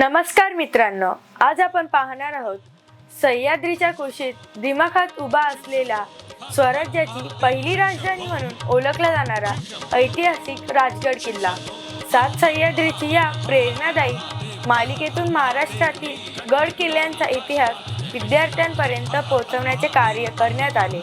नमस्कार मित्रांनो, आज आपण पाहणार आहोत सह्याद्रीच्या कुशीत दिमाखात उभा असलेला स्वराज्याची पहिली राजधानी म्हणून ओळखला जाणारा ऐतिहासिक राजगड किल्ला। सात सह्याद्रीची या प्रेरणादायी मालिकेतून महाराष्ट्रातील गड किल्ल्यांचा इतिहास विद्यार्थ्यांपर्यंत पोहोचवण्याचे कार्य करण्यात आले।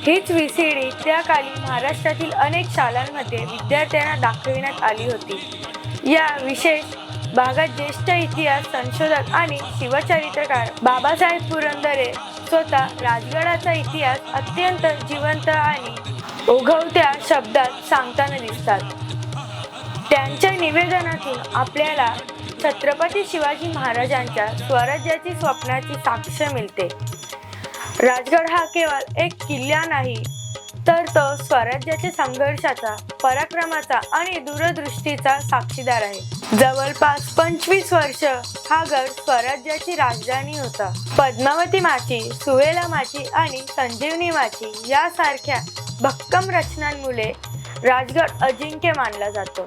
हीच व्हीसीडी त्या काली महाराष्ट्रातील अनेक शाळांमध्ये विद्यार्थ्यांना दाखविण्यात आली होती। या विशेष भागात ज्येष्ठ इतिहास संशोधक आणि शिवचरित्रकार बाबासाहेब पुरंदरे स्वतः राजगडाचा इतिहास अत्यंत जिवंत आणि ओघवत्या शब्दात सांगताना दिसतात। त्यांच्या निवेदनातून आपल्याला छत्रपती शिवाजी महाराजांच्या स्वराज्याची स्वप्नाची साक्ष मिळते। राजगड हा केवळ एक किल्ला नाही, तर तो स्वराज्याच्या संघर्षाचा, पराक्रमाचा आणि दूरदृष्टीचा साक्षीदार आहे। जवळपास 25 वर्ष हा गड स्वराज्याची राजधानी होता। पद्मावती माची, सुहेला माची आणि संजीवनी माची यासारख्या भक्कम रचनांमुळे राजगड अजिंक्य मानला जातो।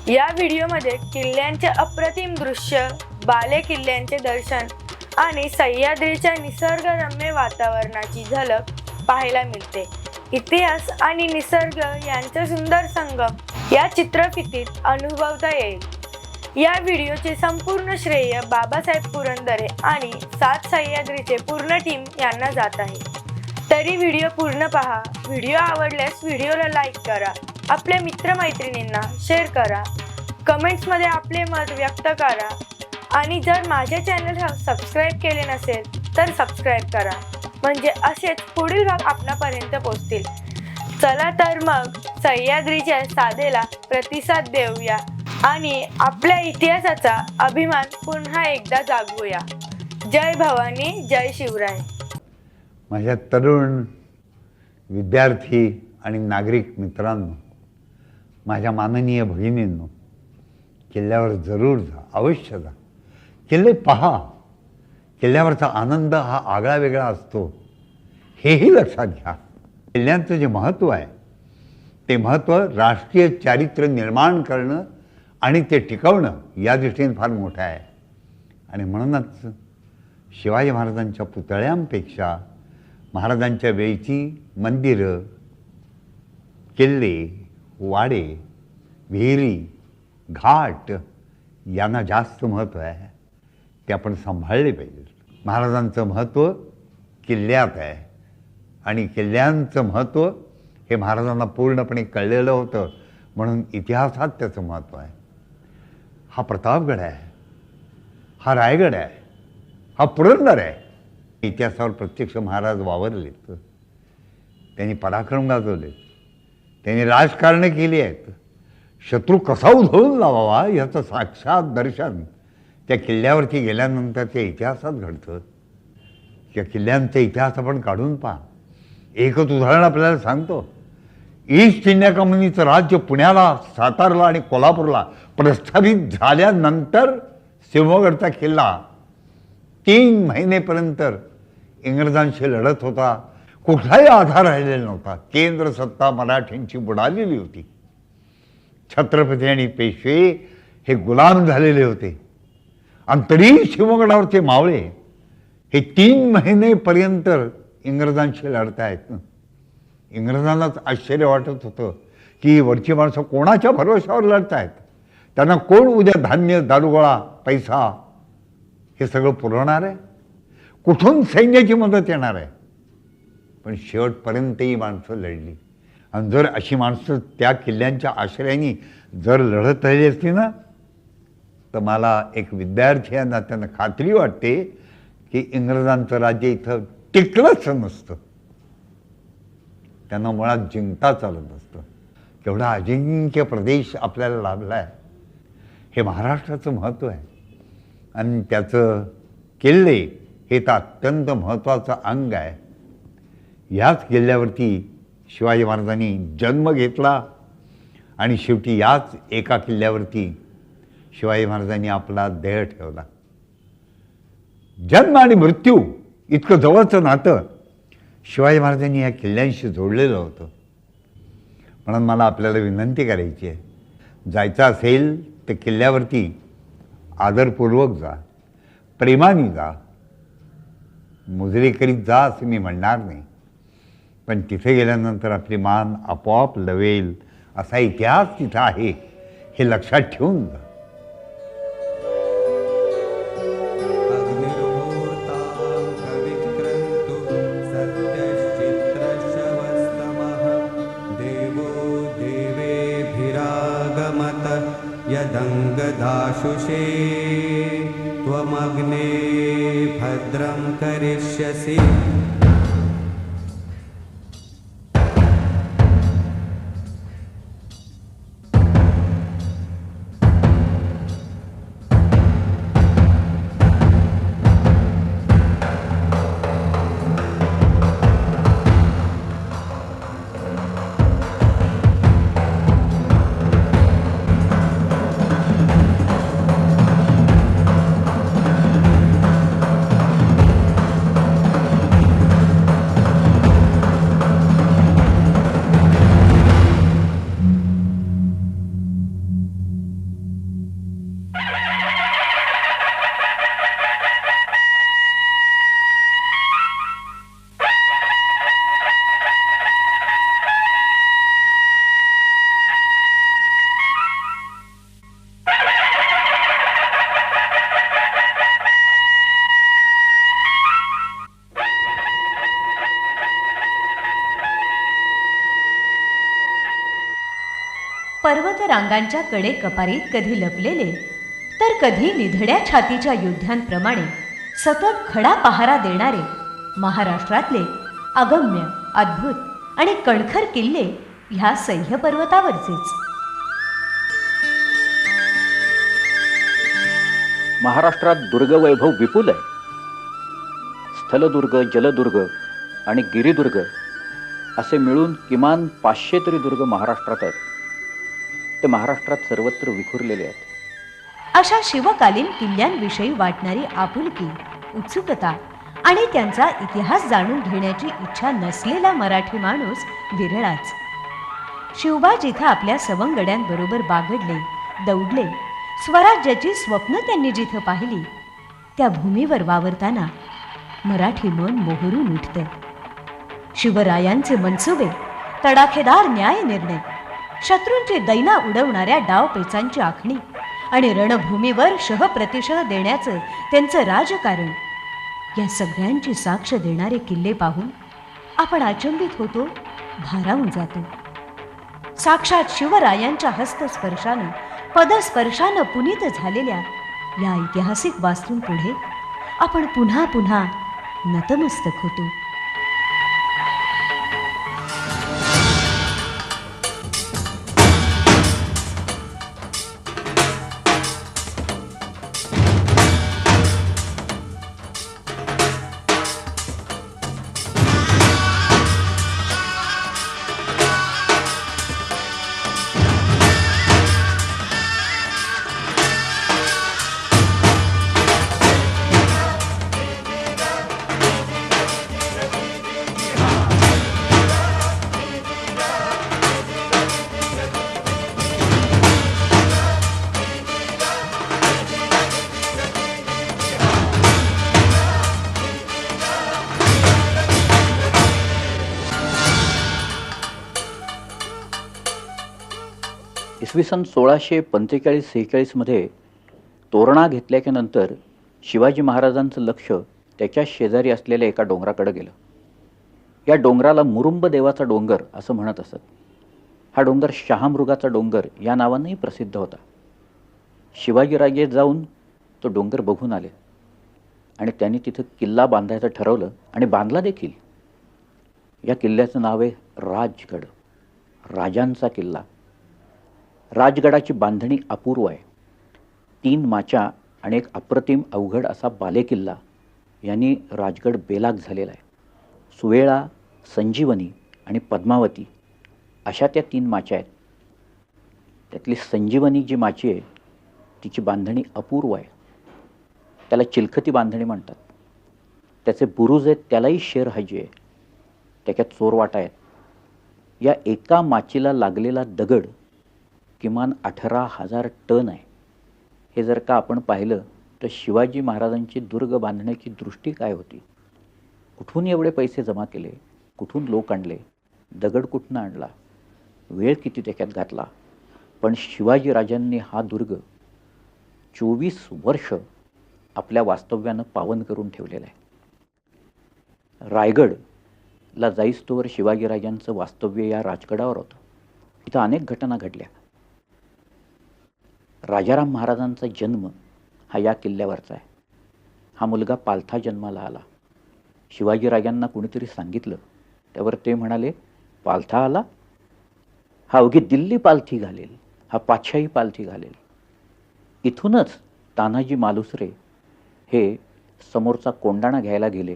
या व्हिडिओमध्ये किल्ल्यांचे अप्रतिम दृश्य, बाले किल्ल्यांचे दर्शन आणि सह्याद्रीच्या निसर्गरम्य वातावरणाची झलक पाहायला मिळते। इतिहास आणि निसर्ग यांचा सुंदर संगम या चित्रफितीत अनुभवता येईल। या व्हिडिओचे संपूर्ण श्रेय बाबासाहेब पुरंदरे आणि सात सह्याद्रीचे पूर्ण टीम यांना जात आहे। तरी व्हिडिओ पूर्ण पहा। व्हिडिओ आवडल्यास व्हिडिओला लाईक करा, आपल्या मित्रमैत्रिणींना शेअर करा, कमेंट्समध्ये आपले मत व्यक्त करा आणि जर माझे चॅनल सबस्क्राईब केले नसेल तर सबस्क्राईब करा, म्हणजे असेच पुढील भाग आपणापर्यंत पोहोचतील। चला तर मग सह्याद्रीच्या साधेला प्रतिसाद देऊया आणि आपल्या इतिहासाचा अभिमान पुन्हा एकदा जागवूया। जय भवानी, जय शिवराय। माझ्या तरुण विद्यार्थी आणि नागरिक मित्रांनो, माझ्या माननीय भगिनींनो, किल्ल्यावर जरूर जा, अवश्य जा। किल्ले पहा, किल्ल्यावरचा आनंद हा आगळा वेगळा असतो, हेही लक्षात घ्या। किल्ल्यांचं जे महत्त्व आहे ते महत्त्व राष्ट्रीय चारित्र्य निर्माण करणं आणि ते टिकवणं या दृष्टीने फार मोठं आहे। आणि म्हणूनच शिवाजी महाराजांच्या पुतळ्यांपेक्षा महाराजांच्या वेळची मंदिरं, किल्ले, वाडे, विहिरी, घाट यांना जास्त महत्त्व आहे, ते आपण सांभाळले पाहिजे। महाराजांचं महत्त्व किल्ल्यात आहे आणि किल्ल्यांचं महत्त्व हे महाराजांना पूर्णपणे कळलेलं होतं, म्हणून इतिहासात त्याचं महत्त्व आहे। हा प्रतापगड आहे, हा रायगड आहे, हा पुरंदर आहे। इतिहासावर प्रत्यक्ष महाराज वावरलेत, त्यांनी पराक्रम गाजवले, त्यांनी राजकारणं केली आहेत। शत्रू कसा उधळून लावावा याचं साक्षात दर्शन त्या किल्ल्यावरती गेल्यानंतर त्या इतिहासात घडतं। त्या किल्ल्यांचा इतिहास आपण काढून पहा। एकच उदाहरण आपल्याला सांगतो, ईस्ट इंडिया कंपनीचं राज्य पुण्याला, सातारला आणि कोल्हापूरला प्रस्थापित झाल्यानंतर सिंहगडचा किल्ला 3 महिनेपर्यंत इंग्रजांशी लढत होता। कुठलाही आधार राहिलेला नव्हता। केंद्र सत्ता मराठ्यांची बुडालेली होती। छत्रपती आणि पेशवे हे गुलाम झालेले होते आणि तरी सिंहगडावरचे मावळे हे 3 महिनेपर्यंत इंग्रजांशी लढतायत। इंग्रजांनाच आश्चर्य वाटत होतं की वरची माणसं कोणाच्या भरोशावर लढतायत, त्यांना कोण उद्या धान्य, दारुगोळा, पैसा हे सगळं पुरवणार आहे, कुठून सैन्याची मदत येणार आहे। पण शेवटपर्यंत ही माणसं लढली आणि जर अशी माणसं त्या किल्ल्यांच्या आश्रयाने जर लढत राहिली असती ना, तर मला एक विद्यार्थी या नात्यानं खात्री वाटते की इंग्रजांचं राज्य इथं टिकलंच नसतं, त्यांना मुळात जिंकताच आलं नसतं। केवढा अजिंक्य प्रदेश आपल्याला लाभला आहे, हे महाराष्ट्राचं महत्त्व आहे आणि त्याचं किल्ले हे तर अत्यंत महत्त्वाचं अंग आहे। याच किल्ल्यावरती शिवाजी महाराजांनी जन्म घेतला आणि शेवटी याच एका किल्ल्यावरती शिवाजी महाराजांनी आपला देह ठेवला। जन्म आणि मृत्यू इतकं जवळचं नातं शिवाजी महाराजांनी या किल्ल्यांशी जोडलेलं होतं। म्हणून मला आपल्याला विनंती करायची आहे, जायचं असेल तर किल्ल्यावरती आदरपूर्वक जा, प्रेमाने जा. मुजरे करीत जा असं मी म्हणणार नाही, पण तिथे गेल्यानंतर आपली मान आपोआप लवेल असा इतिहास तिथं आहे हे लक्षात ठेवून जा. यदङ्गदाशुषे त्वमग्ने भद्रं करिष्यसि. पर्वतरांगांच्या कडे कपारीत कधी लपलेले तर कधी निधड्या छातीच्या योद्ध्यांप्रमाणे सतत खडा पहारा देणारे महाराष्ट्रातले अगम्य, अद्भुत आणि कणखर किल्ले ह्या सह्य पर्वतावरचेच. महाराष्ट्रात दुर्गवैभव विपुल आहे. स्थलदुर्ग, जलदुर्ग आणि गिरिदुर्ग असे मिळून किमान 500 तरी दुर्ग महाराष्ट्रात आहेत. ते महाराष्ट्रात सर्वत्र विखुरलेले आहेत. अशा शिवकालीन किल्ल्यांविषयी वाटणारी आपुलकी, उत्सुकता आणि त्यांचा इतिहास जाणून घेण्याची इच्छा नसलेला मराठी माणूस विरळाच. शिवबा जिथं आपल्या सवंगड्यांबरोबर बागडले, दौडले, स्वराज्याची स्वप्न त्यांनी जिथं पाहिली, त्या भूमीवर वावरताना मराठी मन मोहरून उठते. शिवरायांचे मनसुबे, तडाखेदार न्याय निर्णय, शत्रूंची दैना उडवणाऱ्या डावपेचांची आखणी आणि रणभूमीवर शहप्रतिशह देण्याचं त्यांचं राजकारण, या सगळ्यांची साक्ष देणारे किल्ले पाहून आपण अचंबित होतो, भारावून जातो. साक्षात शिवरायांच्या हस्तस्पर्शानं, पदस्पर्शानं पुनीत झालेल्या या ऐतिहासिक वास्तूंपुढे आपण पुन्हा पुन्हा नतमस्तक होतो. इसवी सन 1645-46 मध्ये तोरणा घेतल्यानंतर शिवाजी महाराजांचं लक्ष त्याच्या शेजारी असलेल्या एका डोंगराकडे गेलं. या डोंगराला मुरुंब देवाचा डोंगर असं म्हणत असत. हा डोंगर शहामृगाचा डोंगर या नावानेही प्रसिद्ध होता. शिवाजीराजे जाऊन तो डोंगर बघून आले आणि त्यांनी तिथं किल्ला बांधायचं ठरवलं आणि बांधला देखील. या किल्ल्याचं नाव आहे राजगड, राजांचा किल्ला. राजगडाची बांधणी अपूर्व आहे. 3 माच्या आणि एक अप्रतिम अवघड असा बालेकिल्ला यांनी राजगड बेलाग झालेला आहे. सुवेळा, संजीवनी आणि पद्मावती अशा त्या 3 माच्या आहेत. त्यातली संजीवनी जी माची आहे तिची बांधणी अपूर्व आहे. त्याला चिलखती बांधणी म्हणतात. त्याचे बुरुज आहेत त्यालाही शेरहाजी आहे. त्याच्यात चोरवाटा आहेत. या एका माचीला लागलेला दगड किमान 18,000 टन आहे. हे जर का आपण पाहिलं तर शिवाजी महाराजांची दुर्ग बांधण्याची दृष्टी काय होती, कुठून एवढे पैसे जमा केले, कुठून लोक आणले, दगड कुठून आणला, वेळ किती त्याच्यात घातला, पण शिवाजीराजांनी हा दुर्ग 24 वर्ष आपल्या वास्तव्यानं पावन करून ठेवलेला आहे. रायगडला जाईस्तोवर शिवाजीराजांचं वास्तव्य या राजगडावर होतं. इथं अनेक घटना घडल्या. राजाराम महाराजांचा जन्म हा या किल्ल्यावरचा आहे. हा मुलगा पालथा जन्माला आला. शिवाजीराजांना कुणीतरी सांगितलं, त्यावर ते म्हणाले, पालथा आला, हा अवघी दिल्ली पालथी घालेल, हा पातशाही पालथी घालेल. इथूनच तानाजी मालुसरे हे समोरचा कोंडाणा घ्यायला गेले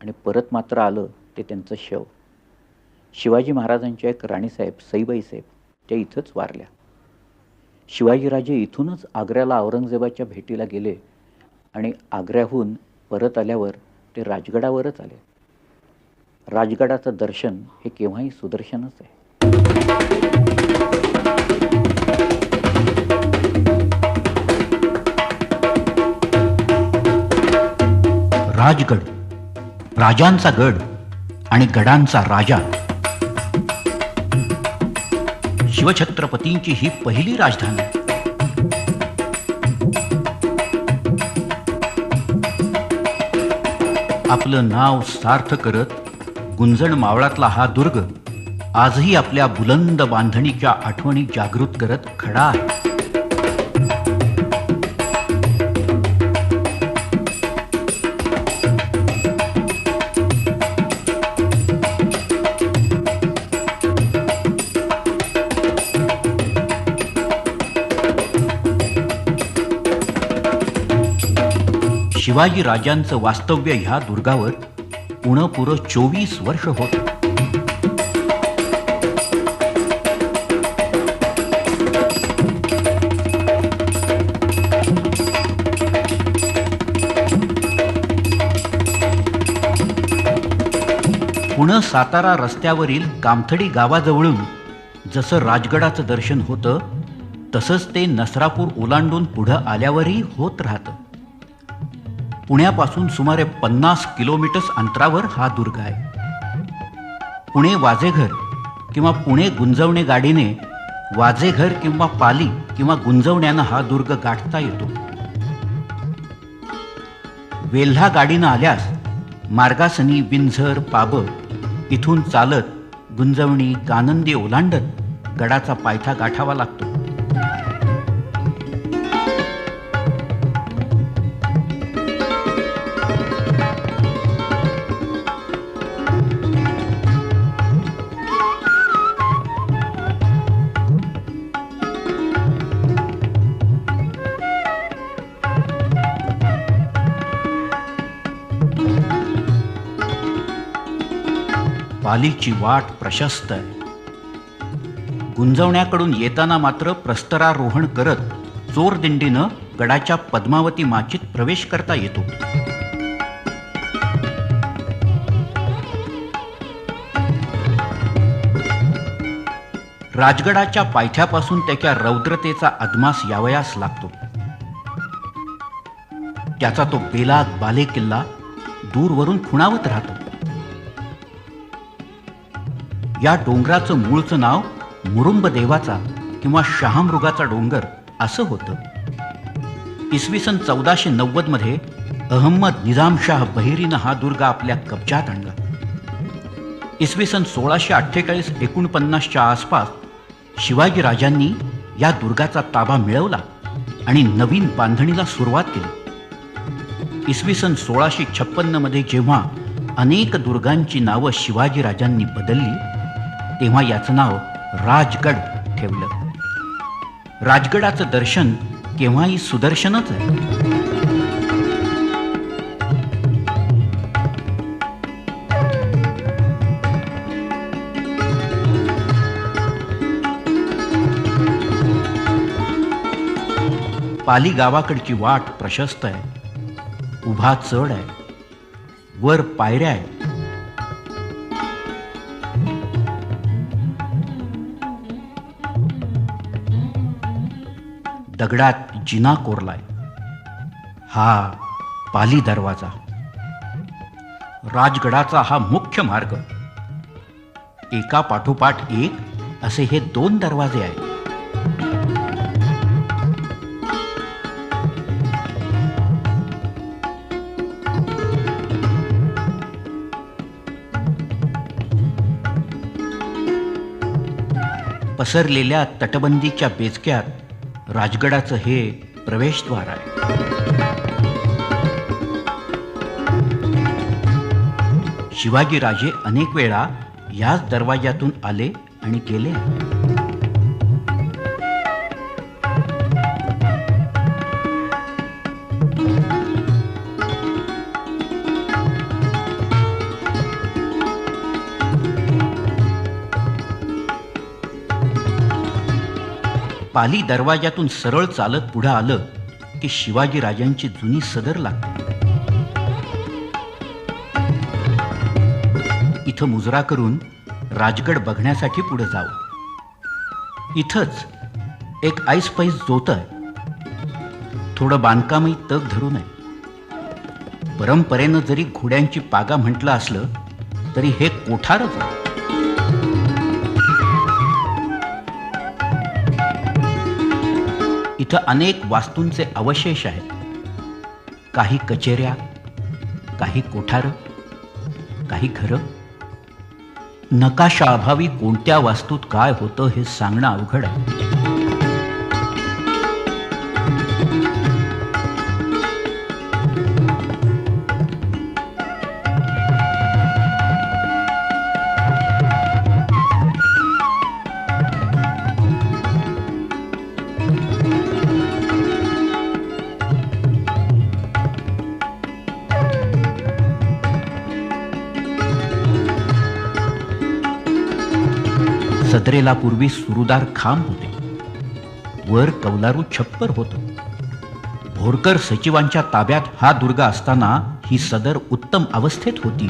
आणि परत मात्र आलं ते त्यांचं शव. शिवाजी महाराजांच्या एक राणीसाहेब सईबाई साहेब त्या इथंच वारल्या. शिवाजीराजे इथूनच आग्र्याला औरंगजेबाच्या भेटीला गेले आणि आग्र्याहून परत आल्यावर ते राजगडावरच आले. राजगडाचं दर्शन हे केव्हाही सुदर्शनच आहे. राजगड, राजांचा गड आणि गडांचा राजा. शिवछत्रपतींची ही पहिली राजधानी. आपलं नाव सार्थ करत गुंजण मावळातला हा दुर्ग आजही आपल्या बुलंद बांधणीच्या आठवणी जागृत करत खडा आहे. शिवाजी राजांचं वास्तव्य ह्या दुर्गावर पुरं 24 वर्ष होत. पुणे सातारा रस्त्यावरील कामथडी गावाजवळून जसं राजगडाचं दर्शन होतं, तसंच ते नसरापूर ओलांडून पुढं आल्यावरही होत राहतं. पुण्यापासून सुमारे 50 किलोमीटर्स अंतरावर हा दुर्ग आहे. पुणे वाजेघर किंवा पुणे गुंजवणे गाडीने वाजेघर किंवा पाली किंवा गुंजवण्यानं हा दुर्ग गाठता येतो. वेल्हा गाडीनं आल्यास मार्गासनी विंझर पाबळ इथून चालत गुंजवणी कानंदी ओलांडत गडाचा पायथा गाठावा लागतो. पालीची वाट प्रशस्त आहे. गुंजवण्याकडून येताना मात्र प्रस्तरारोहण करत चोरदिंडीनं गडाच्या पद्मावती माचीत प्रवेश करता येतो. राजगडाच्या पायथ्यापासून त्याच्या रौद्रतेचा अदमास यावयास लागतो. त्याचा तो बेलाग बाले किल्ला दूरवरून खुणावत राहतो. या डोंगराचं मूळचं नाव मुरुंब देवाचा किंवा शहामृगाचा डोंगर असं होतं. इसवी सन 1490 मध्ये अहमद निजामशाह बहिरीनं हा दुर्ग आपल्या कब्जात आणला. इसवी सन 1648-49च्या आसपास शिवाजीराजांनी या दुर्गाचा ताबा मिळवला आणि नवीन बांधणीला सुरुवात केली. इसवी सन 1656 मध्ये जेव्हा अनेक दुर्गांची नावं शिवाजीराजांनी बदलली, तेव्हा याचं नाव राजगड ठेवलं. राजगडाचं दर्शन केव्हाही सुदर्शनच आहे. पाली गावाकडची वाट प्रशस्त आहे. उभा चढ आहे, वर पायऱ्या आहेत. दगडात जिना कोरलाय. हा पाली दरवाजा. राजगडाचा हा मुख्य मार्ग. एका पाठोपाठ एक असे हे 2 दरवाजे आहेत. पसरलेल्या तटबंदीच्या बेचक्यात राजगडाचं हे प्रवेशद्वार आहे. शिवाजीराजे अनेक वेळा याच दरवाज्यातून आले आणि गेले. पाली दरवाज्यातून सरळ चालत पुढे आलं की शिवाजीराजांची जुनी सदर लागते. इथं मुजरा करून राजगड बघण्यासाठी पुढे जाऊ. इथंच एक ऐसपैस जोत आहे. थोडं बांधकामही तग धरू नये. परंपरेनं जरी घोड्यांची पागा म्हटलं असलं तरी हे कोठारच आहे. इथं अनेक वास्तूंचे अवशेष आहेत. काही कचेऱ्या, काही कोठारं, काही घरं. नकाशाअभावी कोणत्या वास्तूत काय होतं हे सांगणं अवघड आहे. सदरेला पूर्वी सुरुदार खांब होते. वर कौलारू छप्पर होतं. भोरकर सचिवांच्या ताब्यात हा दुर्ग असताना ही सदर उत्तम अवस्थेत होती.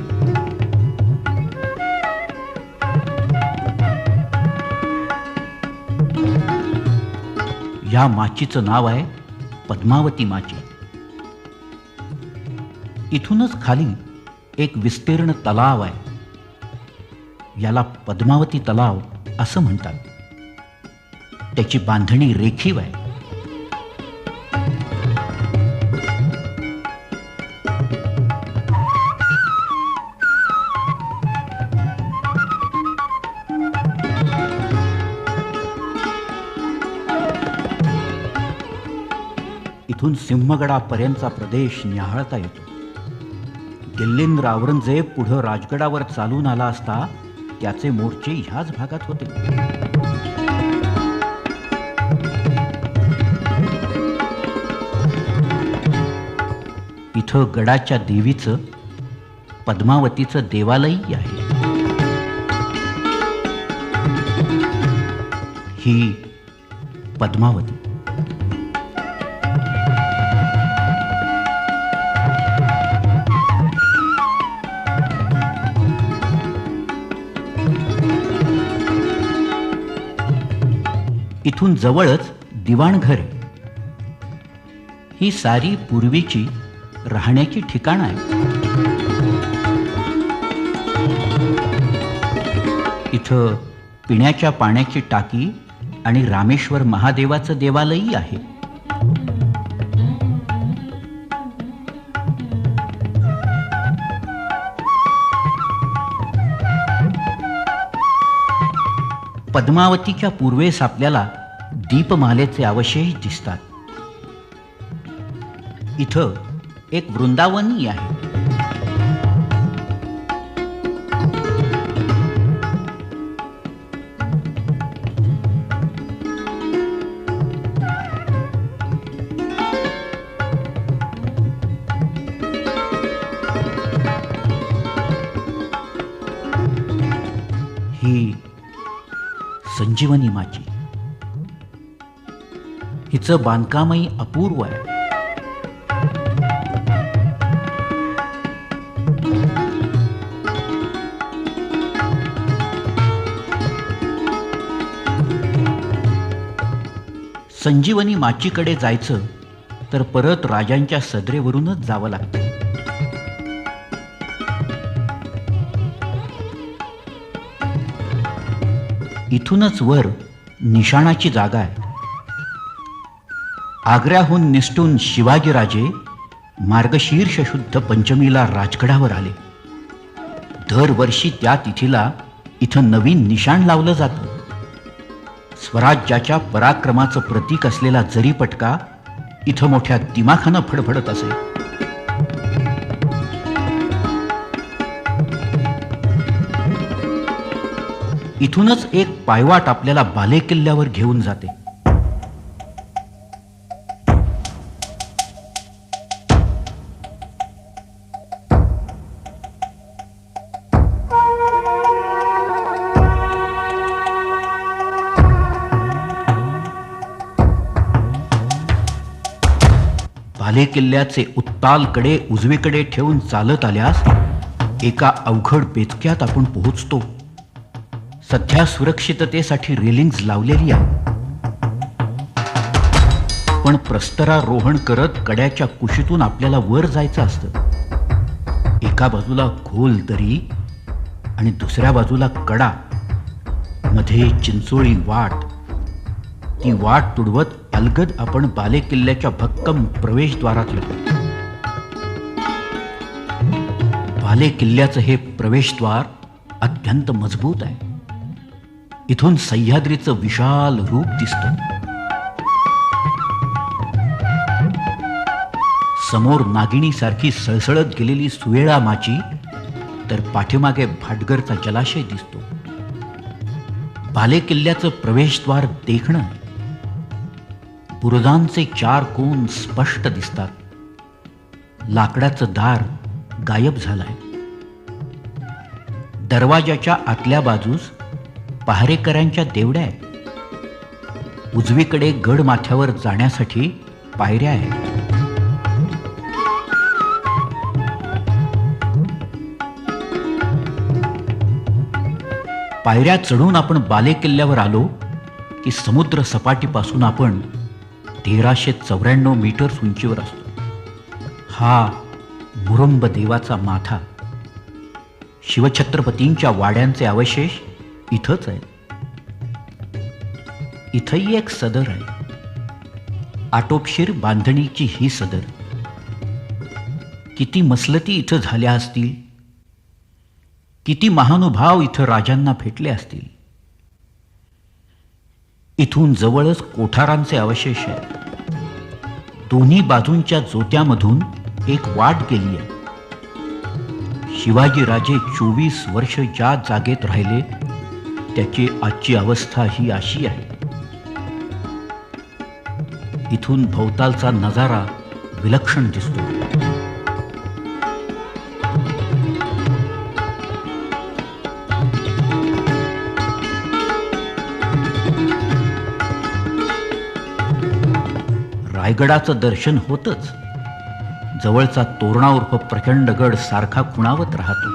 या माचीचं नाव आहे पद्मावती माची. इथूनच खाली एक विस्तीर्ण तलाव आहे. याला पद्मावती तलाव असं म्हणतात. त्याची बांधणी रेखीव आहे. इथून सिंहगडापर्यंतचा प्रदेश निहाळता येतो. दिल्लींद्र औरंगजेब पुढं राजगडावर चालून आला असता त्याचे मोर्चे ह्याच भागात होते. इथं गडाच्या देवीचं पद्मावतीचं देवालयही आहे. ही पद्मावती. इथून जवळच दिवाणघर आहे. ही सारी पूर्वीची राहण्याची ठिकाणं आहे. इथं पिण्याच्या पाण्याची टाकी आणि रामेश्वर महादेवाचं देवालयही आहे. पद्मावतीच्या पूर्वेस आपल्याला दीपमालेचे अवशेष दिसतात. इथं एक वृंदावनही आहे. ही संजीवनी माची. हिचं बांधकामही अपूर्व आहे. संजीवनी माचीकडे जायचं तर परत राजांच्या सदरेवरूनच जावं लागतं. इथूनच वर निशाणाची जागा आहे. आग्र्याहून निसटून शिवाजीराजे मार्गशीर्ष शुद्ध पंचमीला राजगडावर आले. दरवर्षी त्या तिथीला इथं नवीन निशाण लावलं जातं. स्वराज्याच्या पराक्रमाचं प्रतीक असलेला जरीपटका इथं मोठ्या दिमाखानं फडफडत असे. इथूनच एक पायवाट आपल्याला बालेकिल्ल्यावर घेऊन जाते. बालेकिल्ल्याचे उत्तालकडे उजवीकडे ठेवून चालत आल्यास एका अवघड बेचक्यात आपण पोहोचतो. सध्या सुरक्षिततेसाठी रेलिंग्ज लावलेली आहे, पण प्रस्तरारोहण करत कड्याच्या कुशीतून आपल्याला वर जायचं असतं. एका बाजूला खोल दरी आणि दुसऱ्या बाजूला कडा, मध्ये चिंचोळी वाट. ती वाट तुडवत अलगद आपण बालेकिल्ल्याच्या भक्कम प्रवेशद्वारात येतो. बालेकिल्ल्याचं हे प्रवेशद्वार अत्यंत मजबूत आहे. इथून सह्याद्रीचं विशाल रूप दिसतं. समोर नागिणीसारखी सळसळत गेलेली सुवेळा माची, तर पाठीमागे भाटगरचा जलाशय दिसतो. बालेकिल्ल्याचं प्रवेशद्वार देखणं आहे. बुरुजांचे 4 कोन स्पष्ट दिसतात. लाकडाचं दार गायब झालंय. दरवाजाच्या आतल्या बाजूस पहारेकऱ्यांच्या देवड्या आहेत. उजवीकडे गड माथ्यावर जाण्यासाठी पायऱ्या आहेत. पायऱ्या चढून आपण बालेकिल्ल्यावर आलो की समुद्र सपाटीपासून आपण 1394 मीटर उंचीवर असतो. हा मुरुंब देवाचा माथा. शिवछत्रपतींच्या वाड्यांचे अवशेष इथंच आहेत. इथंही एक सदर आहे. आटोपशीर बांधणीची ही सदर. किती मसलती इथं झाल्या असतील. किती महानुभाव इथं राजांना भेटले असतील. इथून जवळच कोठारांचे अवशेष आहेत. दोन्ही बाजूंच्या जोत्यामधून एक वाट गेली आहे. शिवाजीराजे 24 वर्ष ज्या जागेत राहिले त्याची आजची अवस्था ही अशी आहे. इथून भोवतालचा नजारा विलक्षण दिसतो. रायगडाचं दर्शन होतच जवळचा तोरणा उर्फ प्रचंडगड सारखा खुणावत राहतो.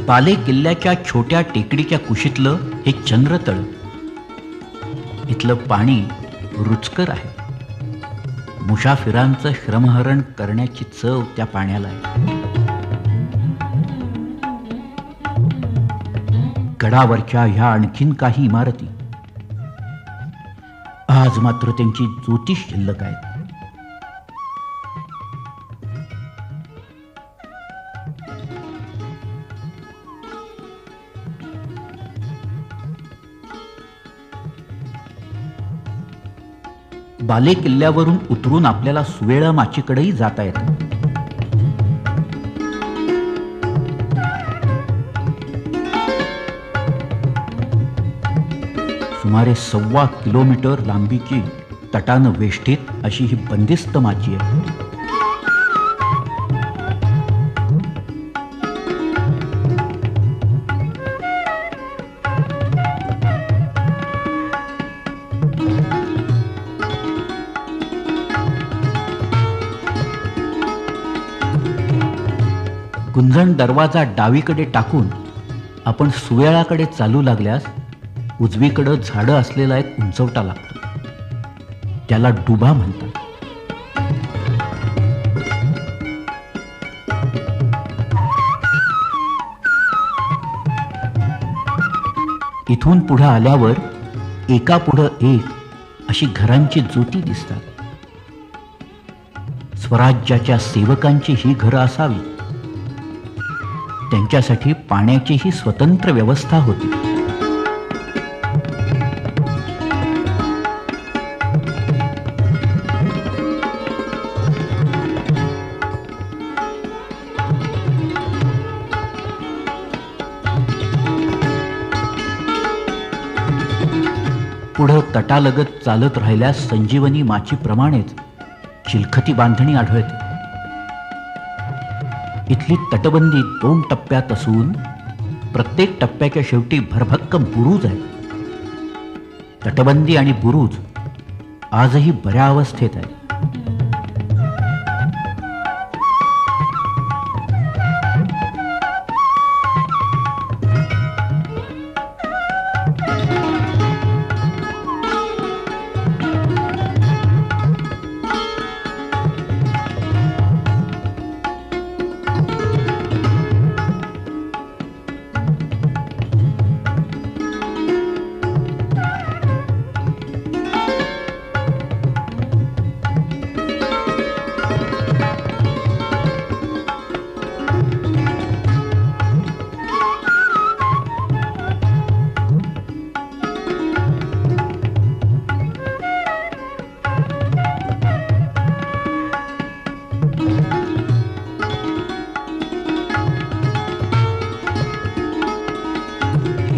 बालेकिल्ल्याच्या छोट्या टेकडीच्या कुशीतलं हे चंद्रतळ. इथलं पाणी रुचकर आहे. मुसाफिरांचं श्रमहरण करण्याची चव त्या पाण्याला आहे. गडावरच्या ह्या आणखीन काही इमारती आज मात्र त्यांची ज्योतिष शिल्लक आहेत. बालेकिल्ल्यावरून उतरून आपल्याला सुवेळा माचीकडेही जाता येतं. सुमारे 1.25 किलोमीटर लांबीची तटानं वेष्टीत अशी ही बंदिस्त माची आहे. गुंजण दरवाजा डावीकडे टाकून आपण सुवेळाकडे चालू लागल्यास उजवीकडं झाडं असलेला एक उंचवटा लागतो. त्याला डुबा म्हणतात. इथून पुढे आल्यावर एका पुढं एक अशी घरांची ज्योती दिसतात. स्वराज्याच्या सेवकांची ही घरं असावी. त्यांच्यासाठी पाण्याची ही स्वतंत्र व्यवस्था होती. पुढं तटालगत चालत राहिल्यास संजीवनी माचीप्रमाणेच चिलखती बांधणी आढळते. इथली तटबंदी 2 टप्प्यात असून प्रत्येक टप्प्याच्या शेवटी भरभक्कम बुरुज आहे. तटबंदी आणि बुरुज आजही बऱ्या अवस्थेत आहे.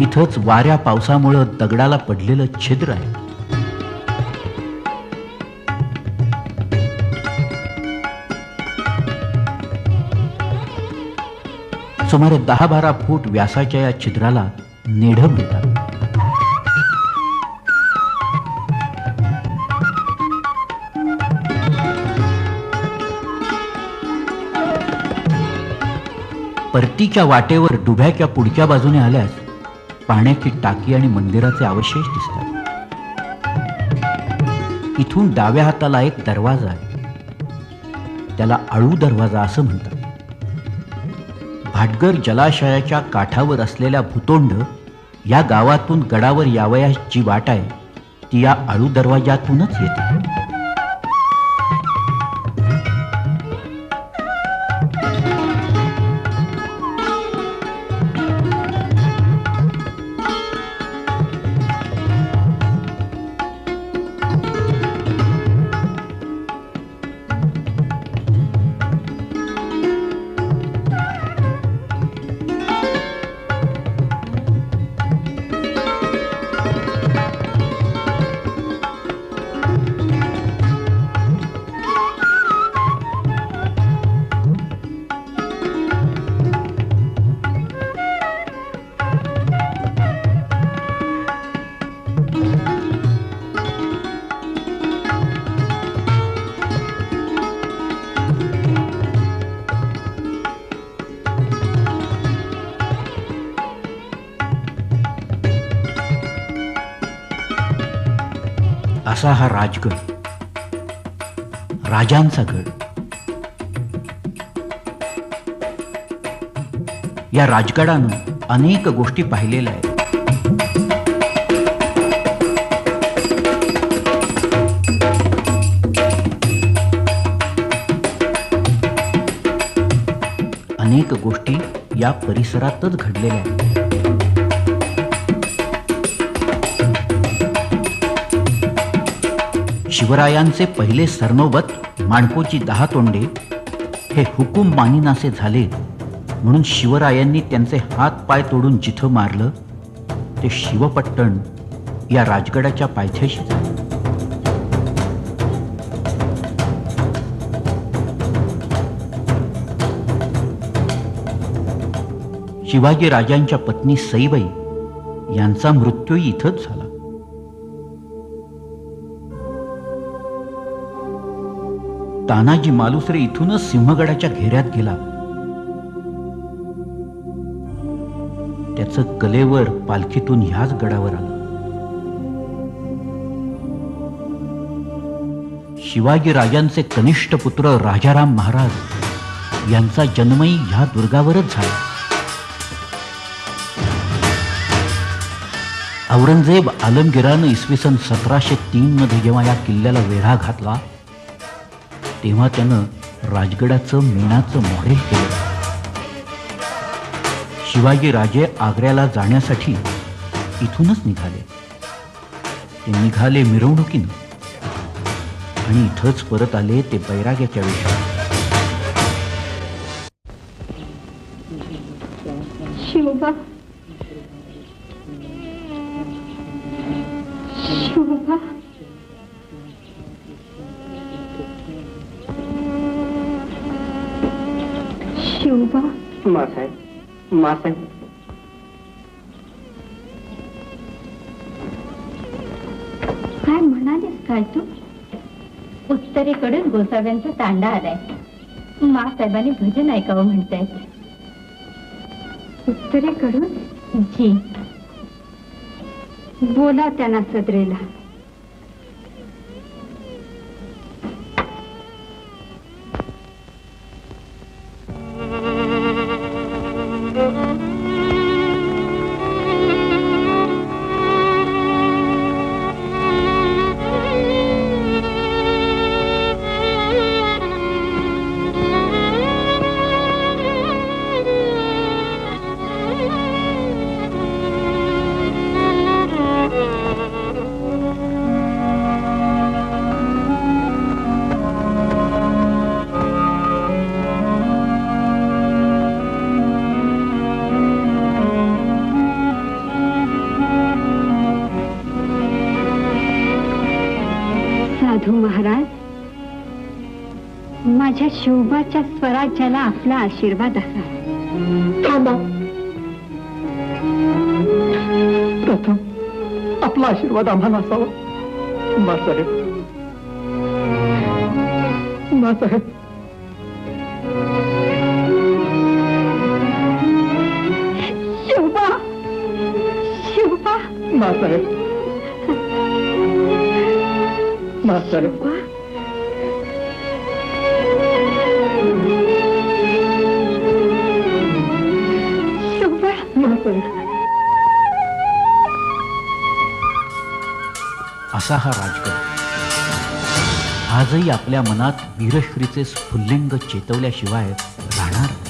इथंच वाऱ्या पावसामुळं दगडाला पडलेलं छिद्र आहे. सुमारे 10-12 फूट व्यासाच्या या छिद्राला नेढ म्हणतात. परतीच्या वाटेवर डुब्याच्या पुढच्या बाजूने आल्यास पाण्याची टाकी आणि मंदिराचे अवशेष दिसतात. इथून डाव्या हाताला एक दरवाजा आहे. त्याला आळू दरवाजा असं म्हणतात. भाटगर जलाशयाच्या काठावर असलेल्या भूतोंड या गावातून गडावर यावयास जी वाट आहे ती या आळू दरवाजातूनच येते. असा हा राजगड, राजांचा गड. या राजगडानं अनेक गोष्टी पाहिलेल्या आहेत. अनेक गोष्टी या परिसरातच घडलेल्या आहेत. शिवरायांचे पहिले सरनोबत माणकोची 10 तोंडे हे हुकूम मानिनासे झाले म्हणून शिवरायांनी त्यांचे हात पाय तोडून जिथं मारलं ते शिवपट्टण या राजगडाच्या पायथ्याशी झालं. शिवाजी राजांच्या पत्नी सईबाई यांचा मृत्यू इथंच झाला. तानाजी मालुसरे इथूनच सिंहगडाच्या घेऱ्यात गेला. त्याचं कलेवर पालखीतून ह्याच गडावर आलं. शिवाजी राजांचे कनिष्ठ पुत्र राजाराम महाराज यांचा जन्मही ह्या दुर्गावरच झाला. औरंगजेब आलमगीरानं इसवी सन 1703 मध्ये जेव्हा या किल्ल्याला वेढा घातला तेव्हा त्यानं राजगडाचं मेणाचं मॉडेल केलं. शिवाजी राजे आग्र्याला जाण्यासाठी इथूनच निघाले. ते निघाले मिरवणुकीनं आणि इथंच परत आले ते बैराग्याच्या वेशात. शिवबा, शिवबा, शिवबा. मासाहेब, मासाहेब, काय म्हणालीस काय तू? उत्तरेकडून गोसाव्यांचा तांडा आलाय. मासाहेबांनी भजन ऐकावं म्हणतायत. उत्तरेकडून? जी. बोला त्यांना सदरेला. साधू महाराज, माझ्या शिवबाच्या स्वराज्याला आपला आशीर्वाद असा. थांबा. प्रथम आपला आशीर्वाद आम्हाला असावा. मासाहेब, मासाहेब, शिवबा, शिवबा, मासाहेब, मासाहेब, शिवबा. मासाहेब. असा हा राजगड आजही आपल्या मनात वीरश्रीचे स्फुल्लिंग चेतवल्याशिवाय राहणार नाही.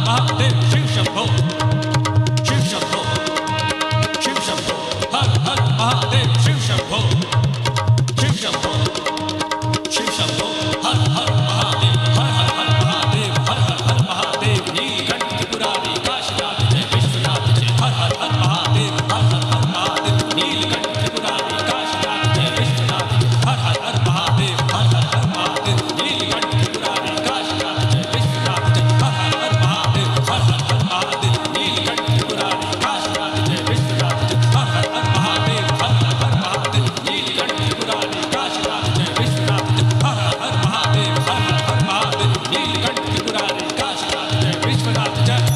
महादेव शिव शंभो शिव शंभो शिव शंभो हर हर महादेव शिव शंभो शिव शंभो शिव शंभो हर हर महादेव हर हर हर महादेव हर हर हर महादेव नीलकंठ त्रिपुरारी काशीनाथ जय विश्वनाथ जय हर हर हर महादेव हर हर हर महादेव नीलकंठ त्रिपुरारी काशीनाथ जय विश्वनाथ हर हर हर महादेव हर हर हर महादेव नीलकंठ त्रिपुरारी काशीनाथ जय विश्वनाथ जय हर हर हर महादेव हर हर हर महादेव नीलकंठ त्रिपुरारी काशीनाथ जय विश्वनाथ जय हर हर हर महादेव हर हर हर महादेव नीलकंठ त्रिपुरारी काशीनाथ जय विश्वनाथ जय हर हर हर महादेव हर हर हर महादेव नीलकंठ त्रिपुरारी काशीनाथ जय विश्वनाथ जय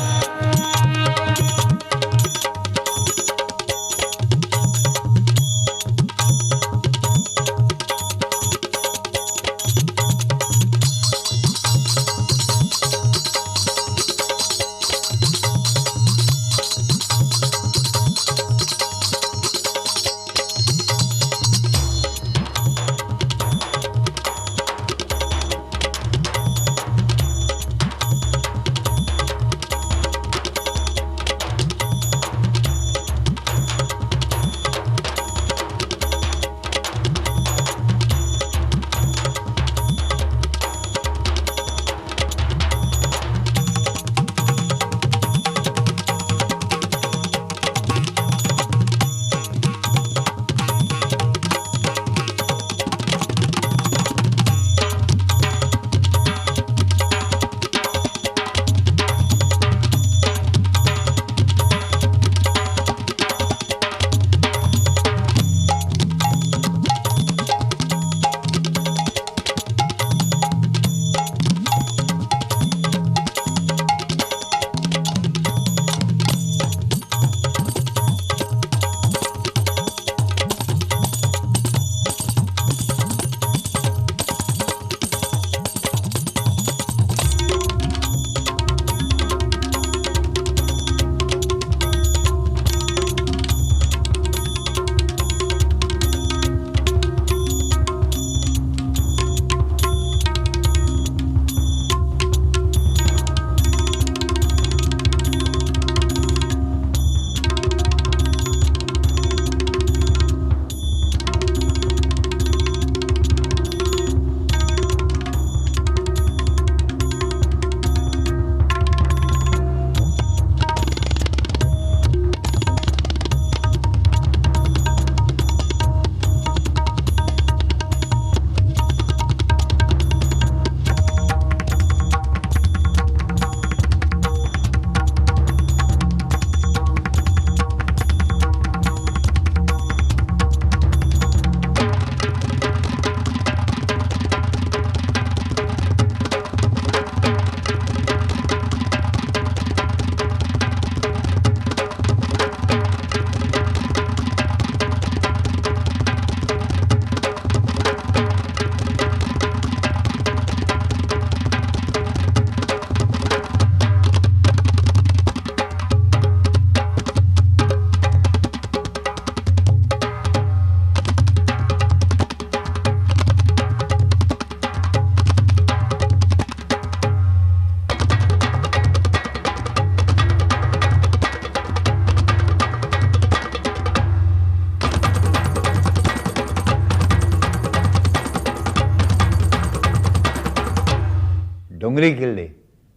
डोंगरी किल्ले,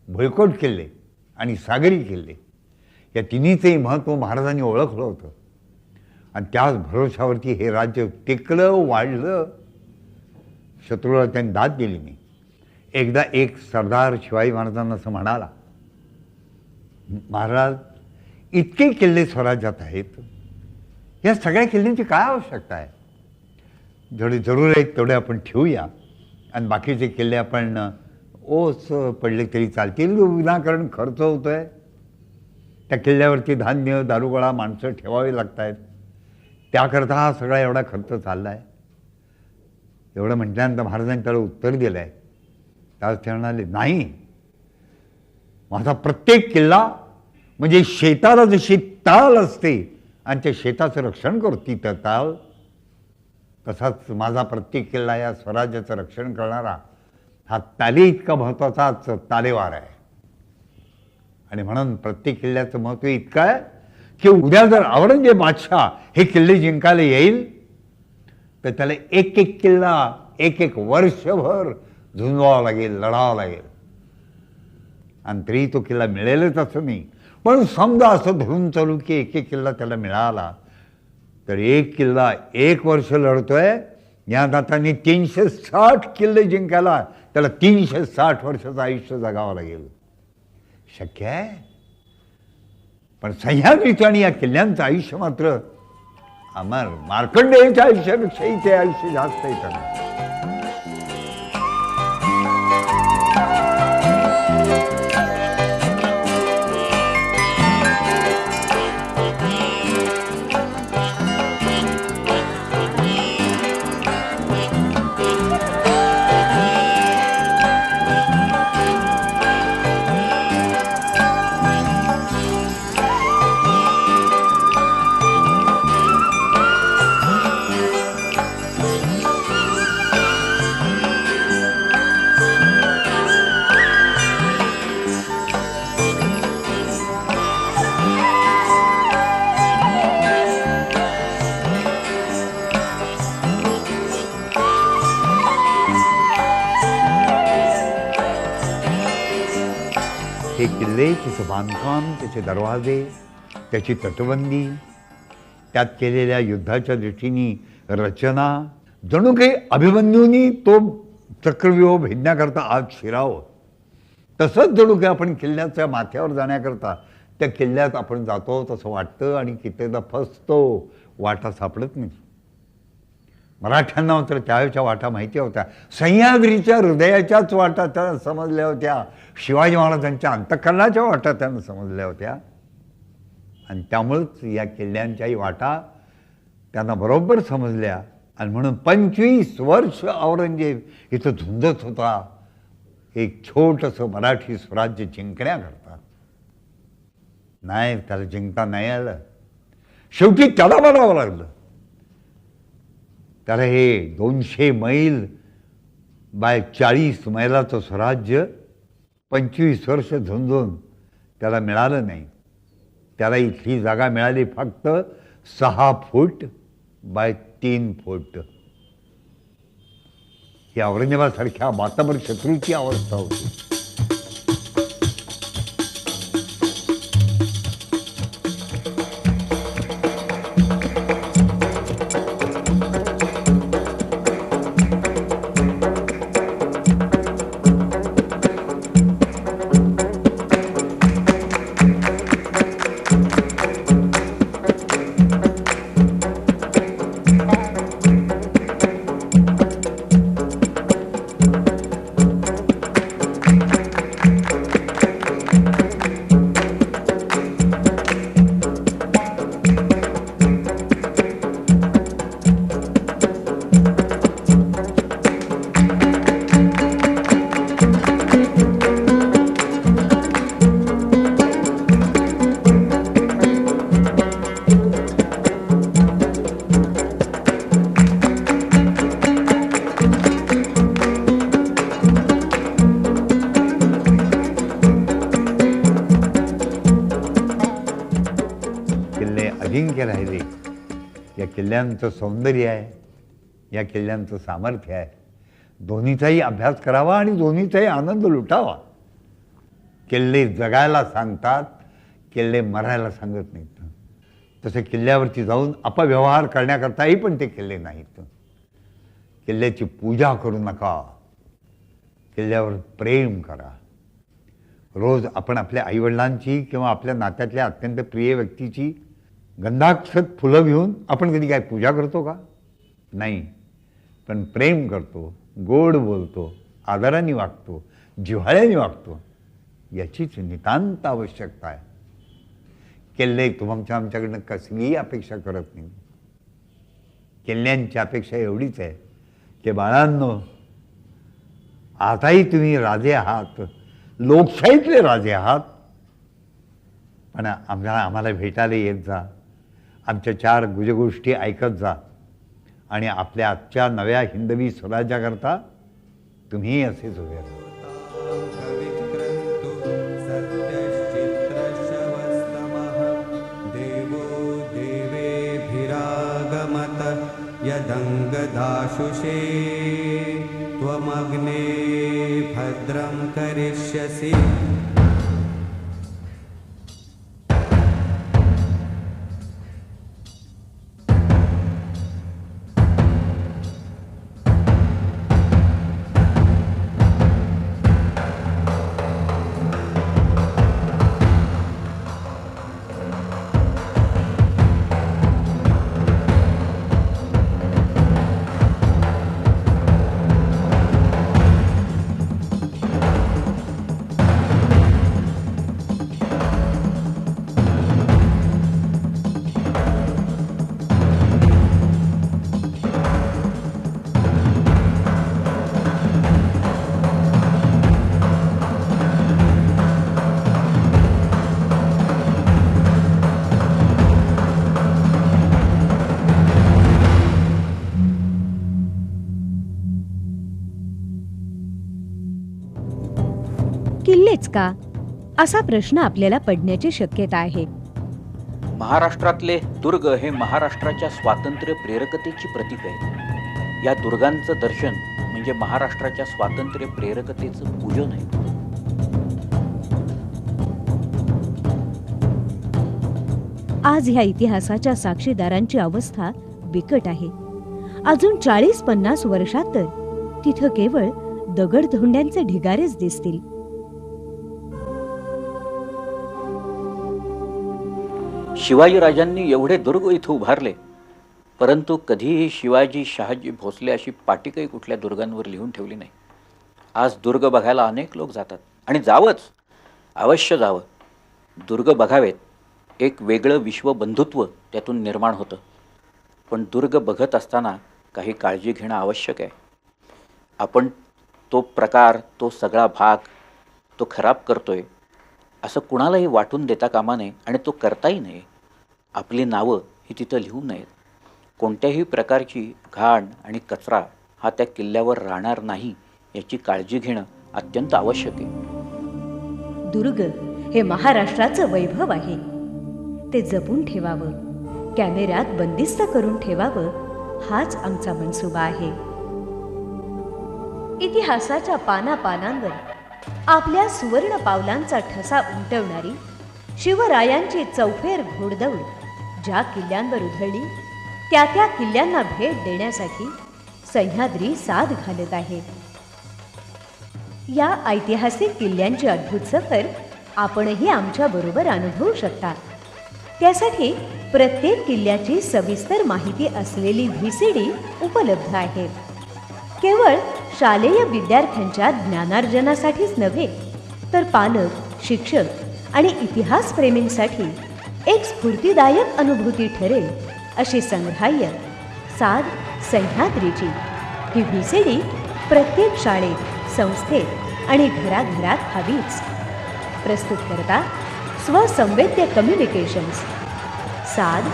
भुईकोट किल्ले आणि सागरी किल्ले या तिन्हीचंही महत्त्व महाराजांनी ओळखलं होतं आणि त्याच भरोशावरती हे राज्य टिकलं, वाढलं. शत्रूला त्यांनी दाद दिली नाही. एकदा एक सरदार शिवाजी महाराजांना असं म्हणाला, महाराज इतके किल्ले स्वराज्यात आहेत, या सगळ्या किल्ल्यांची काय आवश्यकता आहे? जेवढे जरूर आहेत तेवढे आपण ठेवूया आणि बाकीचे किल्ले आपण ओस पडले तरी चालतील. विनाकारण खर्च होतो आहे. त्या किल्ल्यावरती धान्य, दारुगोळा, माणसं ठेवावी लागत आहेत. त्याकरता हा सगळा एवढा खर्च चालला आहे. एवढं म्हटल्यानंतर महाराजांनी त्याला उत्तर दिलं आहे. त्यावेळेस ते म्हणाले, नाही, माझा प्रत्येक किल्ला म्हणजे शेताला जशी ताल असते आणि त्या शेताचं रक्षण करते त्या ताल, तसाच माझा प्रत्येक किल्ला या स्वराज्याचं रक्षण करणारा हा ताले इतका महत्त्वाचाच तालेवार आहे. आणि म्हणून प्रत्येक किल्ल्याचं महत्त्व इतकं आहे की उद्या जर औरंगजेब बादशाह हे किल्ले जिंकायला येईल तर त्याला एक एक किल्ला एक एक वर्षभर झुंजवावं लागेल, लढावं लागेल. आणि तरी तो किल्ला मिळेलच असं नाही. पण समजा असं धरून चालू की एक एक किल्ला त्याला मिळाला तर एक किल्ला 1 वर्ष लढतोय. या नात्याने 360 किल्ले जिंकायला त्याला 360 वर्षाचं आयुष्य जगावं लागेल. शक्य आहे. पण सह्याद्रीचं आणि या किल्ल्यांचं आयुष्य मात्र अमर, मार्कंडेयच्या आयुष्यापेक्षाही ते आयुष्य जास्त आहे त्यांना. हे किल्ले, त्याचं बांधकाम, त्याचे दरवाजे, त्याची तटबंदी, त्यात केलेल्या युद्धाच्या दृष्टीने रचना, जणू काही अभिमन्यूंनी तो चक्रव्यूह भेदण्याकरता आज शिरावं. तसंच जणू काही आपण किल्ल्याच्या माथ्यावर जाण्याकरता त्या किल्ल्यात आपण जातो तसं वाटतं आणि कित्येकदा फसतो, वाटा सापडत नाही. मराठ्यांना मात्र त्यावेळच्या वाटा माहिती होत्या. सह्याद्रीच्या हृदयाच्याच वाटा त्यांना समजल्या होत्या. शिवाजी महाराजांच्या अंतःकरणाच्या वाटा त्यांना समजल्या होत्या. आणि त्यामुळंच या किल्ल्यांच्याही वाटा त्यांना बरोबर समजल्या. आणि म्हणून 25 वर्ष औरंगजेब इथं झुंजत होता एक छोटंसं मराठी स्वराज्य जिंकण्याकरता. नाही, त्याला जिंकता नाही आलं. शेवटी त्याला बनावं लागलं. त्याला हे 200 मैल बाय 40 मैलाचं स्वराज्य 25 वर्ष झुंजून त्याला मिळालं नाही. त्याला इथली जागा मिळाली फक्त 6 फूट बाय 3 फूट. ही औरंगजेबासारख्या मातबर शत्रूची अवस्था होती. अजिंक्य राहिले. या किल्ल्यांचं सौंदर्य आहे, या किल्ल्यांचं सामर्थ्य आहे. दोन्हीचाही अभ्यास करावा आणि दोन्हीचाही आनंद लुटावा. किल्ले जगायला सांगतात, किल्ले मरायला सांगत नाहीत. तसे किल्ल्यावरती जाऊन अपव्यवहार करण्याकरताही पण ते किल्ले नाहीत. किल्ल्याची पूजा करू नका, किल्ल्यावर प्रेम करा. रोज आपण आपल्या आईवडिलांची किंवा आपल्या नात्यातल्या अत्यंत प्रिय व्यक्तीची गंधाक्षत फुलं घेऊन आपण कधी काय पूजा करतो का? नाही. पण प्रेम करतो, गोड बोलतो, आदराने वागतो, जिव्हाळ्याने वागतो. याचीच नितांत आवश्यकता आहे. किल्ले तुमच्या आमच्याकडनं कसलीही अपेक्षा करत नाही. किल्ल्यांची अपेक्षा एवढीच आहे की बाळांनो, आताही तुम्ही राजे आहात, लोकशाहीतले राजे आहात, पण आम्हाला भेटायला येत जा, आमच्या 4 गुजगोष्टी ऐकत जा आणि आपल्या आजच्या नव्या हिंदवी स्वराज्याकरता तुम्ही असेच उभे राहा. सत्यश्चित्त तदङ्गदाशुषे त्वमग्ने भद्रं करिष्यसि किल्लेच का असा प्रश्न आपल्याला पडण्याची शक्यता आहे. महाराष्ट्रातले दुर्ग हे महाराष्ट्राच्या स्वातंत्र्य प्रेरकतेची प्रतीक आहे. या दुर्गांचं दर्शन म्हणजे महाराष्ट्राच्या स्वातंत्र्य प्रेरकतेचं पूजन आहे. आज ह्या इतिहासाच्या साक्षीदारांची अवस्था बिकट आहे. अजून 40-50 वर्षात तर तिथं केवळ दगडधोंड्यांचे ढिगारेच दिसतील. शिवाजीराजांनी एवढे दुर्ग इथं उभारले, परंतु कधीही शिवाजी, शहाजी, भोसले अशी पाटी कुठल्या दुर्गांवर लिहून ठेवली नाही. आज दुर्ग बघायला अनेक लोक जातात आणि जावंच, अवश्य जावं. दुर्ग बघावेत. एक वेगळं विश्वबंधुत्व त्यातून निर्माण होतं. पण दुर्ग बघत असताना काही काळजी घेणं आवश्यक आहे. आपण तो प्रकार, तो सगळा भाग तो खराब करतोय असं कुणालाही वाटून देता कामा नये आणि तो करताही नये. आपली नावं ही तिथं लिहू नयेत. कोणत्याही प्रकारची घाण आणि कचरा हा त्या किल्ल्यावर राहणार नाही याची काळजी घेणं अत्यंत आवश्यक आहे. दुर्ग हे महाराष्ट्राचं वैभव आहे. ते जपून ठेवावं, कॅमेऱ्यात बंदिस्त करून ठेवावं, हाच आमचा मनसुबा आहे. इतिहासाच्या पानापानांवर आपल्या सुवर्ण पावलांचा ठसा उमटवणारी शिवरायांची चौफेर घोडदौड ज्या किल्ल्यांवर उधळली त्या किल्ल्यांना भेट देण्यासाठी सह्याद्री साद घालत आहे. या ऐतिहासिक किल्ल्यांची अद्भुत सफर आपणही आमच्या बरोबर अनुभवू शकता. त्यासाठी प्रत्येक किल्ल्याची सविस्तर माहिती असलेली VCD उपलब्ध आहे. केवळ शालेय विद्यार्थ्यांच्या ज्ञानार्जनासाठीच नव्हे, तर पालक, शिक्षक आणि इतिहासप्रेमींसाठी एक स्फूर्तिदायक अनुभूती ठरेल अशी संग्राह्य साद सह्याद्रीची ही VCD प्रत्येक शाळेत, संस्थेत आणि घराघरात हवीच. प्रस्तुत करता स्वसंवेद्य कम्युनिकेशन्स. साद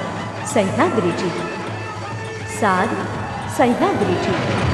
सह्याद्रीची. साद सह्याद्रीची.